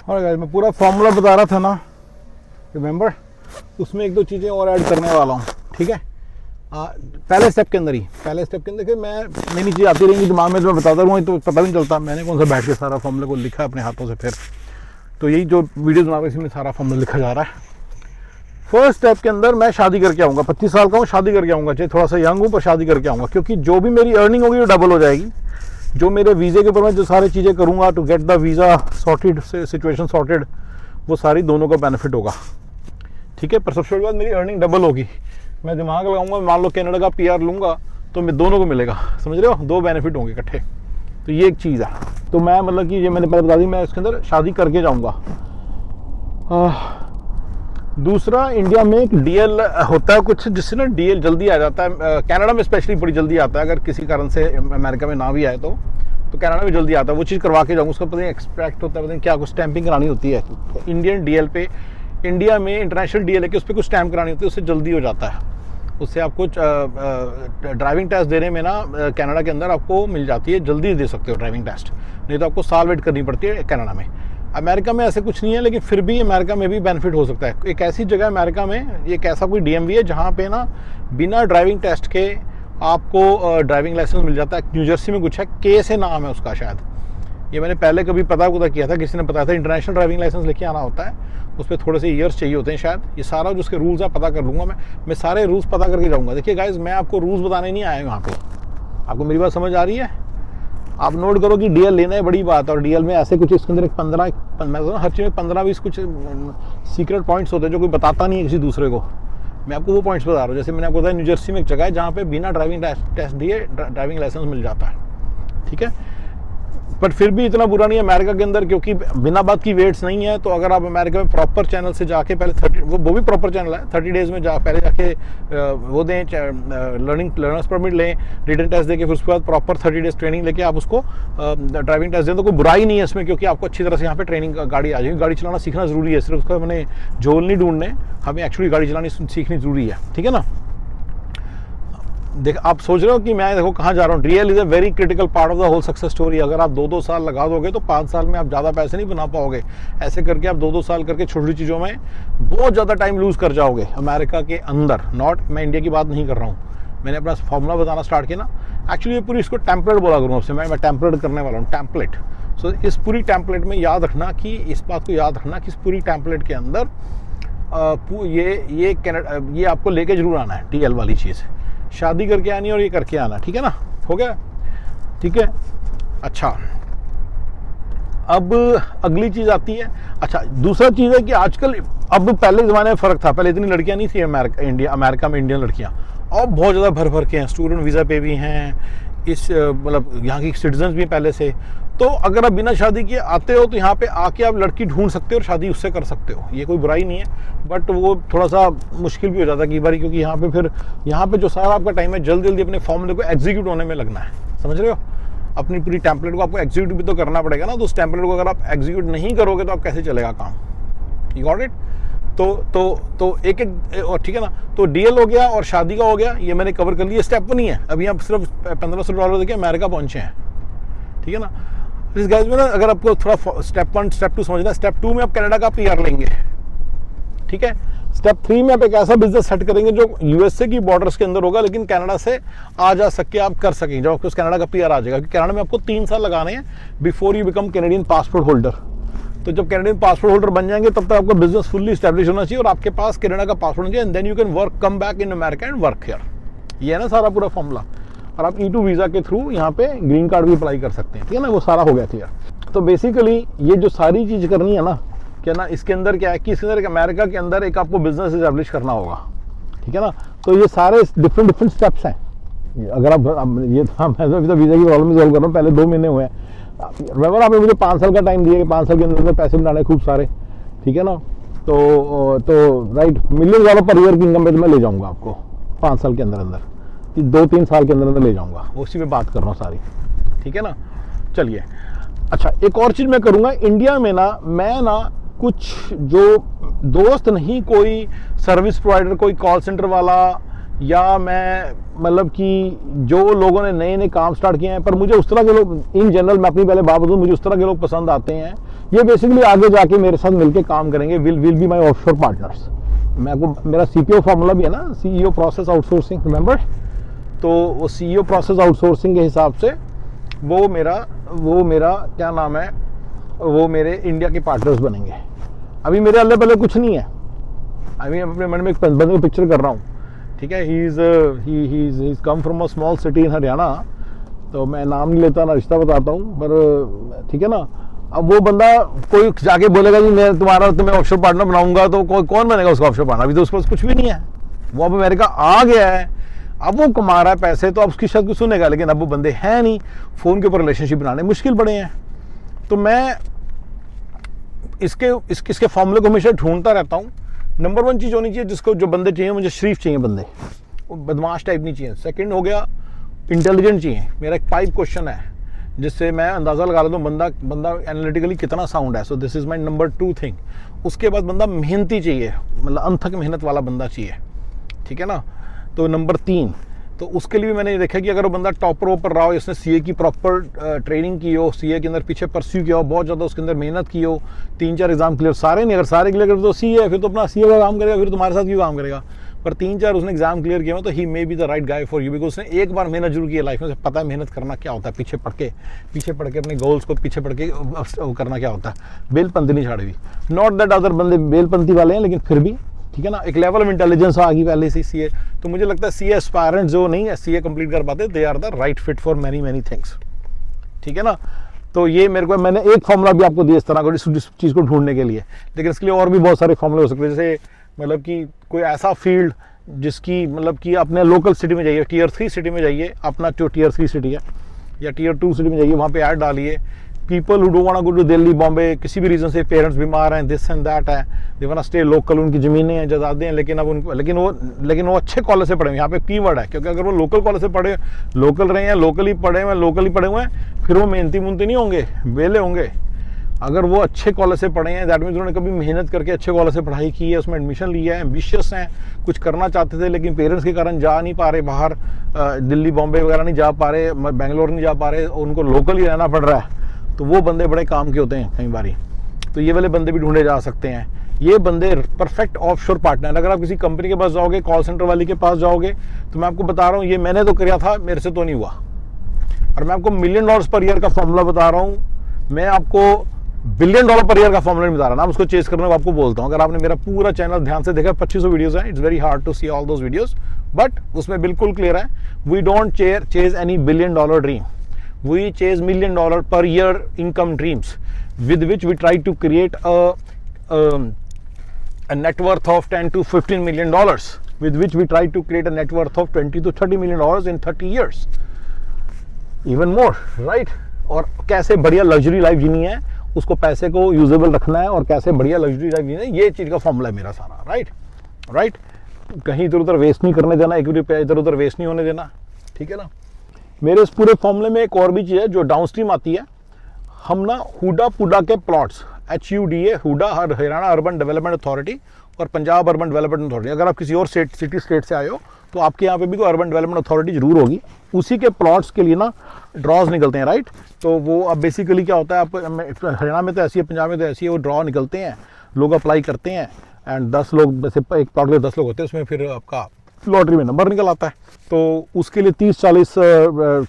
और गाइस मैं पूरा फॉर्मूला बता रहा था ना, रिमेंबर, उसमें एक दो चीज़ें और ऐड करने वाला हूँ, ठीक है। पहले स्टेप के अंदर कि मैं नई नई चीज़ आती रहेंगी दिमाग में, तो मैं बताता रहूँगा तो पता भी नहीं चलता मैंने कौन सा बैठ के सारा फॉर्मूला को लिखा है अपने हाथों से। फिर तो यही जो वीडियो बना रहा इसमें सारा फॉर्मूला लिखा जा रहा है। फर्स्ट स्टेप के अंदर मैं शादी करके आऊँगा, 25 साल का हूँ, शादी करके आऊँगा, चाहे थोड़ा सा यंग हूँ पर शादी करके आऊँगा, क्योंकि जो भी मेरी अर्निंग होगी वो डबल हो जाएगी। जो मेरे वीज़े के ऊपर मैं जो सारी चीज़ें करूँगा to get the visa sorted, situation sorted, वो सारी दोनों का बेनिफिट होगा, ठीक है। पर सबसे बड़ी बात मेरी अर्निंग डबल होगी। मैं दिमाग लगाऊंगा, मान लो कनाडा का पीआर लूँगा तो मैं दोनों को मिलेगा, समझ रहे हो, दो बेनिफिट होंगे इकट्ठे। तो ये एक चीज़ है। तो मैं मतलब कि ये मैंने पहले बता दी, मैं इसके अंदर शादी करके जाऊँगा। दूसरा, इंडिया में एक डीएल होता है कुछ, जिससे ना डीएल जल्दी आ जाता है। कनाडा में स्पेशली बड़ी जल्दी आता है, अगर किसी कारण से अमेरिका में ना भी आए तो कनाडा में जल्दी आता है। वो चीज़ करवा के जाऊँगा, उसका पता नहीं एक्सट्रैक्ट होता है, पता नहीं क्या कुछ स्टैंपिंग करानी होती है। तो इंडियन डीएल पे, इंडिया में इंटरनेशनल डीएल है कि उस पर कुछ स्टैंप करानी होती है, उससे जल्दी हो जाता है। उससे आपको ड्राइविंग टेस्ट देने में ना कनाडा के अंदर आपको मिल जाती है, जल्दी दे सकते हो ड्राइविंग टेस्ट, नहीं तो आपको साल वेट करनी पड़ती है कनाडा में। अमेरिका में ऐसे कुछ नहीं है, लेकिन फिर भी अमेरिका में भी बेनिफिट हो सकता है। एक ऐसी जगह अमेरिका में, एक ऐसा कोई डीएमवी है जहाँ पे ना बिना ड्राइविंग टेस्ट के आपको ड्राइविंग लाइसेंस मिल जाता है। न्यू जर्सी में कुछ है, के से नाम है उसका शायद, ये मैंने पहले कभी पता किया था, किसी ने बताया था। इंटरनेशनल ड्राइविंग लाइसेंस लेके आना होता है, उस पर थोड़े से ईयर्स चाहिए होते हैं शायद। ये सारा जो उसके रूल्स है पता कर लूँगा मैं सारे रूल्स पता करके जाऊँगा। देखिए गाइज, मैं आपको रूल्स बताने नहीं आया यहाँ पे, आपको मेरी बात समझ आ रही है। आप नोट करो कि डीएल लेना है बड़ी बात, और डीएल में ऐसे कुछ इसके अंदर एक 15 मैं हर चीज़ में 15-20 कुछ सीक्रेट पॉइंट्स होते हैं जो कोई बताता नहीं है किसी दूसरे को। मैं आपको वो पॉइंट्स बता रहा हूँ। जैसे मैंने आपको बताया, न्यू जर्सी में एक जगह है जहाँ पे बिना ड्राइविंग टेस्ट दिए ड्राइविंग लाइसेंस मिल जाता है, ठीक है। पर फिर भी इतना बुरा नहीं है अमेरिका के अंदर, क्योंकि बिना बात की वेट्स नहीं है। तो अगर आप अमेरिका में प्रॉपर चैनल से जाके पहले 30, वो भी प्रॉपर चैनल है, 30 डेज़ में पहले जाके वो दें, लर्नर्स परमिट लें, रिटन टेस्ट देके, फिर उसके बाद प्रॉपर 30 डेज़ ट्रेनिंग लेके आप उसको ड्राइविंग टेस्ट दें, तो कोई बुराई नहीं है इसमें, क्योंकि आपको अच्छी तरह से यहाँ पे ट्रेनिंग गाड़ी आ जाएगी। गाड़ी चलाना सीखना ज़रूरी है, सिर्फ उसका मैंने झोल नहीं ढूंढने, हमें एक्चुअली गाड़ी चलानी सीखनी ज़रूरी है, ठीक है ना। देख, आप सोच रहे हो कि मैं देखो कहाँ जा रहा हूँ। DL is a very critical part of the whole success story. अगर आप 2-2 साल लगा दोगे तो 5 साल में आप ज़्यादा पैसे नहीं बना पाओगे। ऐसे करके आप 2-2 साल करके छोटी छोटी चीज़ों में बहुत ज़्यादा टाइम लूज़ कर जाओगे अमेरिका के अंदर। नॉट, मैं इंडिया की बात नहीं कर रहा हूँ, मैंने अपना फॉर्मूला बताना स्टार्ट किया ना। एक्चुअली ये पूरी इसको टेम्पलेट बोला करूँ आपसे, मैं टेम्पलेट करने वाला हूँ, टेम्पलेट। सो इस पूरी टेम्पलेट में याद रखना कि, इस बात को याद रखना कि इस पूरी टेम्पलेट के अंदर ये आपको लेके जरूर आना है, डीएल वाली चीज़। शादी करके आनी और ये करके आना, ठीक है ना, हो गया, ठीक है। अच्छा, अब अगली चीज़ आती है। अच्छा, दूसरा चीज़ है कि आजकल, अब पहले ज़माने में फ़र्क था, पहले इतनी लड़कियां नहीं थी अमेरिका में इंडियन लड़कियां, और बहुत ज़्यादा भर के हैं, स्टूडेंट वीज़ा पे भी हैं, इस मतलब यहाँ की सिटीजन्स भी पहले से। तो अगर आप बिना शादी किए आते हो तो यहाँ पे आके आप लड़की ढूंढ सकते हो और शादी उससे कर सकते हो, ये कोई बुराई नहीं है। बट वो थोड़ा सा मुश्किल भी हो जाता है कई बार, क्योंकि यहाँ पे फिर जो सारा आपका टाइम है जल्दी जल्दी अपने फॉर्मूले को एग्जीक्यूट होने में लगना है, समझ रहे हो। अपनी पूरी टेम्पलेट को आपको एग्जीक्यूट भी तो करना पड़ेगा ना। तो उस टेम्पलेट को अगर आप एग्जीक्यूट नहीं करोगे तो आप कैसे चलेगा काम, यू गॉट इट। तो एक और, ठीक है ना। तो डीएल हो गया और शादी का हो गया, ये मैंने कवर कर लिया। स्टेप 1 ही है, अभी आप सिर्फ $1500 देके अमेरिका पहुंचे हैं, ठीक है ना। इस गाइस में ना, अगर आपको थोड़ा स्टेप 1 स्टेप 2 समझना है, स्टेप 2 में आप कनाडा का पीआर लेंगे, ठीक है। स्टेप 3 में आप एक ऐसा बिजनेस सेट करेंगे जो यूएसए की बॉर्डर्स के अंदर होगा, लेकिन कनाडा से आ जा सके, आप कर सकेंगे जब आपको कनाडा का पीआर आ जाएगा। क्योंकि कनाडा में आपको 3 साल लगाने हैं before you become Canadian passport holder. तो जब कैनेडियन पासपोर्ट होल्डर बन जाएंगे तब तक आपका बिजनेस फुल्ली एस्टैब्लिश होना चाहिए और आपके पास कनाडा का पासपोर्ट होना चाहिए, and then you can work, come back in America and work here. ये है ना सारा पूरा फॉर्मूला। और आप E2 वीज़ा के थ्रू यहाँ पे ग्रीन कार्ड भी अप्लाई कर सकते हैं, ठीक है ना। वो सारा हो गया क्लियर। तो बेसिकली ये जो सारी चीज़ करनी है ना, क्या ना, इसके अंदर क्या है कि इसके अंदर एक अमेरिका के अंदर एक आपको बिजनेस एस्टैब्लिश करना होगा, ठीक है ना। तो ये सारे डिफरेंट स्टेप्स हैं। अगर आप ये मैं तो वीज़ा की प्रॉब्लम सॉल्व कर रहा हूँ, पहले 2 महीने हुए हैं। रिमेंबर, आपने मुझे 5 साल का टाइम दिया कि 5 साल के अंदर पैसे बनाने खूब सारे, ठीक है ना। तो राइट, $1,000,000 पर ईयर की इनकम पे मैं ले जाऊँगा आपको 5 साल के अंदर 2-3 साल के अंदर ले जाऊँगा, उसी में बात कर रहा हूँ सारी, ठीक है ना। चलिए, अच्छा, एक और चीज़ मैं करूँगा इंडिया में ना, मैं ना कुछ जो दोस्त नहीं, कोई सर्विस प्रोवाइडर, कोई कॉल सेंटर वाला या मैं मतलब कि जो लोगों ने नए नए काम स्टार्ट किए हैं, पर मुझे उस तरह के लोग इन जनरल, मैं अपनी पहले बात बताऊँ, मुझे उस तरह के लोग पसंद आते हैं। ये बेसिकली आगे जाके मेरे साथ मिलके काम करेंगे, will be my offshore partners. मैं आपको मेरा CPO फॉर्मूला भी है ना, CEO प्रोसेस आउटसोर्सिंग, रिमेंबर? तो वो CEO प्रोसेस आउटसोर्सिंग के हिसाब से वो मेरा क्या नाम है, वो मेरे इंडिया के पार्टनर्स बनेंगे। अभी मेरे अल्ले पल्ले कुछ नहीं है, अभी अपने मन में एक बंदे को पिक्चर कर रहा हूँ, ठीक है। He is come from a small city in Haryana, तो मैं नाम नहीं लेता ना रिश्ता बताता हूँ, पर ठीक है ना। अब वो बंदा कोई जाके बोलेगा जी मैं तुम्हें ऑफशोर पार्टनर बनाऊंगा, तो कौन बनेगा उसका ऑफशोर पार्टनर? अभी तो उसके पास कुछ भी नहीं है, वो अब अमेरिका आ गया है, अब वो कमा रहा है पैसे, तो अब उसकी शायद कुछ सुनेगा, लेकिन अब वो बंदे हैं नहीं, फ़ोन के ऊपर रिलेशनशिप बनाने मुश्किल पड़े हैं। तो मैं इसके फॉर्मूले को हमेशा ढूंढता रहता हूँ। नंबर 1 चीज़ होनी चाहिए, जिसको जो बंदे चाहिए, मुझे शरीफ चाहिए बंदे, वो बदमाश टाइप नहीं चाहिए। सेकंड हो गया इंटेलिजेंट चाहिए। मेरा एक 5 क्वेश्चन है जिससे मैं अंदाज़ा लगा लेता हूँ बंदा एनालिटिकली कितना साउंड है। So this is my number 2 thing. उसके बाद बंदा मेहनती चाहिए, मतलब अनथक मेहनत वाला बंदा चाहिए, ठीक है ना। तो नंबर 3, तो उसके लिए भी मैंने ये देखा कि अगर वो बंदा टॉपर ऊपर रहा हो, इसने CA की प्रॉपर ट्रेनिंग की हो, CA के अंदर पीछे परस्यू किया हो, बहुत ज़्यादा उसके अंदर मेहनत की हो, 3-4 एग्जाम क्लियर, सारे नहीं, अगर सारे क्लियर कर तो CA है, फिर तो अपना CA का काम करेगा, फिर तुम्हारे साथ क्यों काम करेगा। पर 3-4 उसने एग्जाम क्लियर किया हो तो he may be the right guy for you, because उसने एक बार मेहनत जरूर की है लाइफ में, पता है मेहनत करना क्या होता है, पीछे पड़ के अपने गोल्स को पीछे पड़ के करना क्या होता है। बेलपंथी नहीं छाड़ी हुई, नॉट दैट अदर बंदे बेलपंथी वाले हैं, लेकिन फिर भी ठीक है ना, एक लेवल ऑफ इंटेलिजेंस आ गई पहले से CA। तो मुझे लगता है CA एस्पायरेंट जो नहीं है CA कंप्लीट कर पाते, they are the right fit for many things, ठीक है ना। तो ये मैंने एक फॉर्मूला भी आपको दिया इस तरह को, इस चीज़ को ढूंढने के लिए, लेकिन इसके लिए और भी बहुत सारे फॉर्मूले हो सकते हैं। जैसे मतलब कि कोई ऐसा फील्ड जिसकी मतलब कि अपने लोकल सिटी में जाइए, Tier 3 सिटी में जाइए, अपना जो Tier 3 सिटी है या Tier 2 सिटी में जाइए, वहाँ पे ऐड डालिए, people who don't want to go to Delhi, Bombay, किसी भी रीज़न से पेरेंट्स बीमार हैं, दिस एंड दैट है, they want to stay local, उनकी ज़मीनें हैं, जायदादें हैं, लेकिन वो अच्छे कॉलेज से पढ़े हुए। यहाँ पे कीवर्ड है, क्योंकि अगर वो लोकल कॉलेज से पढ़े, लोकल रहे हैं, लोकली पढ़े हुए हैं, फिर वो मेहनती मुनती नहीं होंगे, वेले होंगे। अगर वो अच्छे कॉलेज से पढ़े हैं, दैट मीन्स उन्होंने कभी मेहनत करके अच्छे कॉलेज से पढ़ाई की है, उसमें एडमिशन लिया है, एम्बिशियस हैं, कुछ करना चाहते थे, लेकिन पेरेंट्स के कारण जा नहीं पा रहे बाहर, दिल्ली बॉम्बे वगैरह नहीं जा पा रहे, बेंगलोर नहीं जा पा रहे, उनको लोकल ही रहना पड़ रहा है, तो वो बंदे बड़े काम के होते हैं कई बारी। तो ये वाले बंदे भी ढूंढे जा सकते हैं। ये बंदे परफेक्ट ऑफशोर पार्टनर। अगर आप किसी कंपनी के पास जाओगे, कॉल सेंटर वाली के पास जाओगे, तो मैं आपको बता रहा हूँ, ये मैंने तो किया था, मेरे से तो नहीं हुआ। और मैं आपको $1 मिलियन पर ईयर का फॉर्मूला बता रहा हूँ, मैं आपको $1 बिलियन पर ईयर का फॉर्मूला नहीं बता रहा ना, उसको चेज करने को आपको बोलता हूँ। अगर आपने मेरा पूरा चैनल ध्यान से देखा, 2500 वीडियोस हैं, it's very hard to see all those videos, but उसमें बिल्कुल क्लियर है, we don't chase any $1 billion dream, we chase $1 million per year income dreams, with which we try to create a net worth of $10 to $15 million, with which we try to create a net worth of $20 to $30 million in 30 years, even more, right? और कैसे बढ़िया luxury life जीनी है, उसको पैसे को usable रखना है, और कैसे बढ़िया लग्जरी लाइफ जीनी है, ये चीज़ का फॉर्मूला है मेरा सारा, राइट। कहीं इधर उधर वेस्ट नहीं करने देना, एक रुपया इधर उधर वेस्ट नहीं होने देना, ठीक है ना। मेरे इस पूरे फॉर्मूले में एक और भी चीज़ है जो डाउनस्ट्रीम आती है। हम ना हुडा पुडा के plots, HUDA, HUDA Haryana urban development authority और पंजाब अर्बन डेवलपमेंट अथॉरिटी, अगर आप किसी और स्टेट से आए हो तो आपके यहाँ पे भी कोई अर्बन डेवलपमेंट अथॉरिटी जरूर होगी, उसी के प्लॉट्स के लिए ना ड्रॉज निकलते हैं, राइट। तो वो अब बेसिकली क्या होता है, आप हरियाणा में तो ऐसी है, पंजाब में तो ऐसी है, वो ड्रॉ निकलते हैं, लोग अप्लाई करते हैं, एंड 10 लोग, जैसे एक प्लॉट में 10 लोग होते हैं, उसमें फिर आपका लॉटरी में नंबर निकल आता है, तो उसके लिए 30-40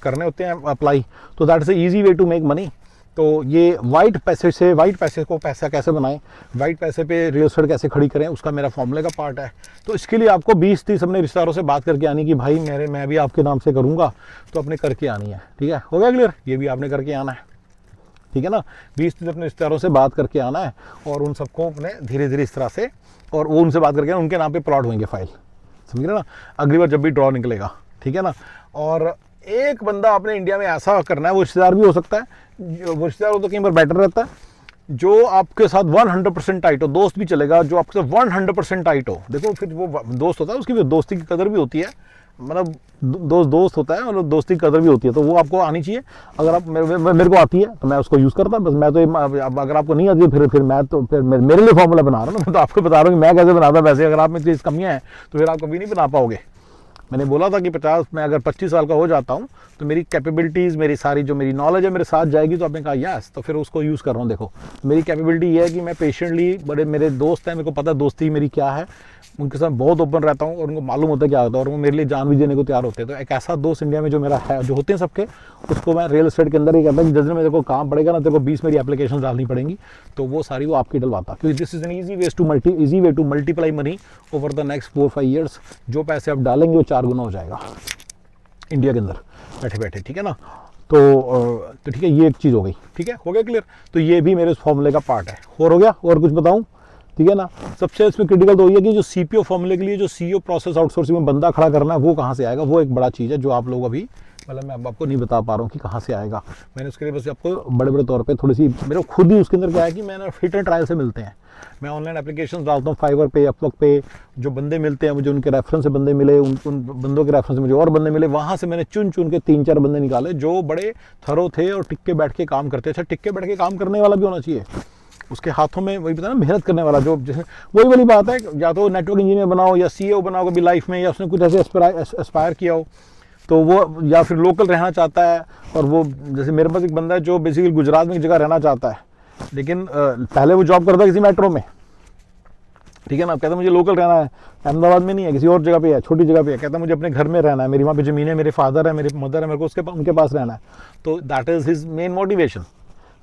करने होते हैं अप्लाई। तो that is easy way to make money. तो ये वाइट पैसे को पैसा कैसे बनाएं, वाइट पैसे पे रियल एस्टेट कैसे खड़ी करें, उसका मेरा फॉर्मूले का पार्ट है। तो इसके लिए आपको 20-30 अपने रिश्तेदारों से बात करके आनी कि भाई मैं भी आपके नाम से करूँगा, तो अपने करके आनी है, ठीक है, हो गया क्लियर। ये भी आपने करके आना है, ठीक है ना। 20-30 अपने रिश्तेदारों से बात करके आना है, और उन सबको अपने धीरे धीरे इस तरह से, और वो उनसे बात करके उनके नाम पर प्लॉट होंगे फाइल, समझ रहे ना, अगली बार जब भी ड्रॉ निकलेगा, ठीक है ना। और एक बंदा आपने इंडिया में ऐसा करना है, वो रिश्तेदार भी हो सकता है, वो रिश्तेदार हो तो कई बार बेटर रहता है, जो आपके साथ 100% टाइट हो, दोस्त भी चलेगा, जो आपके साथ 100% टाइट हो। देखो फिर वो दोस्त होता है, उसकी दोस्ती की कदर भी होती है, मतलब दोस्त होता है और दोस्ती की कदर भी होती है, तो वो आपको आनी चाहिए। अगर आप मेरे को आती है तो मैं उसको यूज़ करता, बस मैं तो अगर आपको नहीं आती है फिर मेरे लिए फॉर्मूला बना रहा हूँ ना, मैं तो आपको बता रहा हूँ कि मैं कैसे बनाता पैसे। अगर आप में चीज़ कमियाँ हैं तो फिर आप कभी नहीं बना पाओगे, मैंने बोला था कि 50 मैं अगर 25 साल का हो जाता हूँ तो मेरी कैपेबिलिटीज़, मेरी सारी जो मेरी नॉलेज है मेरे साथ जाएगी। तो आपने कहा यस, तो फिर उसको यूज़ कर रहा हूँ। देखो मेरी कैपेबिलिटी ये है कि मैं पेशेंटली, बड़े मेरे दोस्त हैं, मेरे को पता है दोस्ती मेरी क्या है, उनके साथ बहुत ओपन रहता हूँ और उनको मालूम होता है क्या होता है और वो मेरे लिए जान भी देने को तैयार होते हैं। तो एक ऐसा दोस्त इंडिया में जो मेरा है, जो होते हैं सबके, उसको मैं रियल एस्टेट के अंदर ही कहता हूँ कि जिस दिन मेरे को काम पड़ेगा ना, तेरे को 20 मेरी एप्लीकेशन डालनी पड़ेंगी, तो वो सारी वो आपकी डलवाता, क्योंकि this is an easy way to multiply money over the next 4-5 years. जो पैसे आप डालेंगे वो 4 गुना हो जाएगा इंडिया के अंदर बैठे बैठे, ठीक है ना। तो ठीक है, ये एक चीज़ हो गई, ठीक है, हो गया क्लियर। तो ये भी मेरे फॉर्मूले का पार्ट है। और हो गया, और कुछ बताऊं, ठीक है ना। सबसे इसमें क्रिटिकल तो ये है कि जो सीपीओ फॉर्मूले के लिए जो सीईओ प्रोसेस आउटसोर्सिंग में बंदा खड़ा करना है, वो कहाँ से आएगा, वो एक बड़ा चीज़ है जो आप लोग अभी, मतलब मैं अब आपको नहीं बता पा रहा हूँ कि कहाँ से आएगा। मैंने उसके लिए बस आपको बड़े बड़े तौर पे थोड़ी सी, मेरे खुद ही उसके अंदर क्या है कि मैंने हिट एंड ट्रायल से मिलते हैं, मैं ऑनलाइन एप्लीकेशन डालता हूँ, फाइवर पे, अपवर्क पे, जो बंदे मिलते हैं मुझे, उनके रेफरेंस से बंदे मिले, उन बंदों के रेफरेंस से मुझे और बंदे मिले, वहाँ से मैंने चुन चुन के 3-4 बंदे निकाले जो बड़े थरो थे और टिक के बैठ के काम करते। अच्छा, टिक के बैठ के काम करने वाला भी होना चाहिए, उसके हाथों में वही पता ना, मेहनत करने वाला, जो जैसे वही वाली बात है, या तो नेटवर्क इंजीनियर बनाओ या सीईओ बनाओ कभी लाइफ में, या उसने कुछ ऐसे एस्पायर किया हो तो वो, या फिर लोकल रहना चाहता है। और वो जैसे मेरे पास एक बंदा है जो बेसिकली गुजरात में एक जगह रहना चाहता है, लेकिन पहले वो जॉब करता है किसी मेट्रो में, ठीक है ना। कहता है मुझे लोकल रहना है, अहमदाबाद में नहीं है, किसी और जगह पे है, छोटी जगह पे है। कहता है मुझे अपने घर में रहना है, मेरी वहाँ पे ज़मीन है, मेरे फादर है, मेरे मदर है, मेरे को उनके पास रहना है। तो that is his main motivation,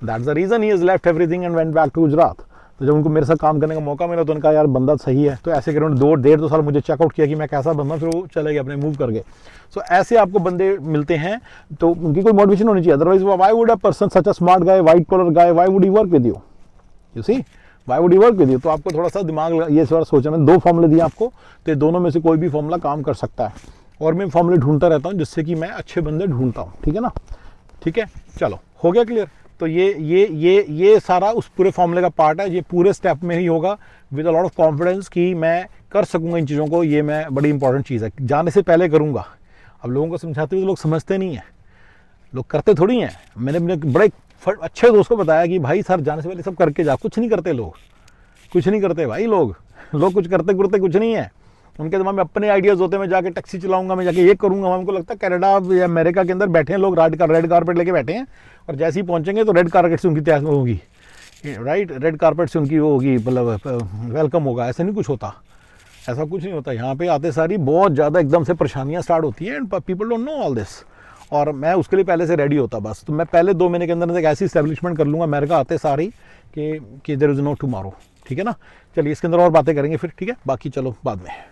that's the reason he is left everything and went back to Gujarat. तो जब उनको मेरे साथ काम करने का मौका मिला तो उनका यार बंदा सही है, तो ऐसे करके उन्होंने 2-1.5-2 साल मुझे चेकआउट किया कि मैं कैसा बंदा, फिर वो चले गए अपने, मूव कर गए। सो ऐसे आपको बंदे मिलते हैं तो उनकी कोई मोटिवेशन होनी चाहिए, otherwise why would a person such a smart guy, white collar guy, why would he work with you, you see, why would he work with you. तो आपको थोड़ा सा दिमाग ये थोड़ा सोचना, मैंने 2 फॉर्मूले दिए आपको, तो दोनों में से कोई भी फॉर्मूला काम कर सकता है। और मैं फॉर्मूले ढूंढता रहता हूँ जिससे कि मैं अच्छे बंदे ढूंढता हूँ, ठीक है ना। ठीक है, चलो हो गया क्लियर। तो ये सारा उस पूरे फॉर्मूले का पार्ट है। ये पूरे स्टेप में ही होगा with a lot of confidence कि मैं कर सकूंगा इन चीज़ों को। ये मैं बड़ी इंपॉर्टेंट चीज़ है, जाने से पहले करूंगा। अब लोगों को समझाते हुए तो लोग समझते नहीं हैं, लोग करते थोड़ी हैं। मैंने अपने बड़े अच्छे दोस्त को बताया कि भाई सर जाने से पहले सब करके जा, कुछ नहीं करते लोग, कुछ नहीं करते भाई, लोग कुछ करते कुछ नहीं है। उनके दिमाग में अपने आइडियाज़ होते हैं, मैं जाके टैक्सी चलाऊंगा, मैं जाके ये करूंगा। उनको लगता है कनाडा या अमेरिका के अंदर बैठे हैं लोग, रेड कारपेट लेके बैठे हैं, और जैसे ही पहुंचेंगे तो रेड कारपेट से उनकी तैयारी होगी, राइट, रेड कारपेट से उनकी वो होगी, मतलब वेलकम होगा। ऐसा नहीं कुछ होता, ऐसा कुछ नहीं होता। यहाँ पे आते सारी बहुत ज़्यादा एकदम से परेशानियाँ स्टार्ट होती हैं, and people don't know all this. और मैं उसके लिए पहले से रेडी होता बस। तो मैं पहले 2 महीने के अंदर एक ऐसी इस्टेब्लिशमेंट कर लूँगा अमेरिका आते सारी कि देयर इज़ नो टुमारो, ठीक है ना। चलिए इसके अंदर और बातें करेंगे फिर, ठीक है, बाकी चलो बाद में।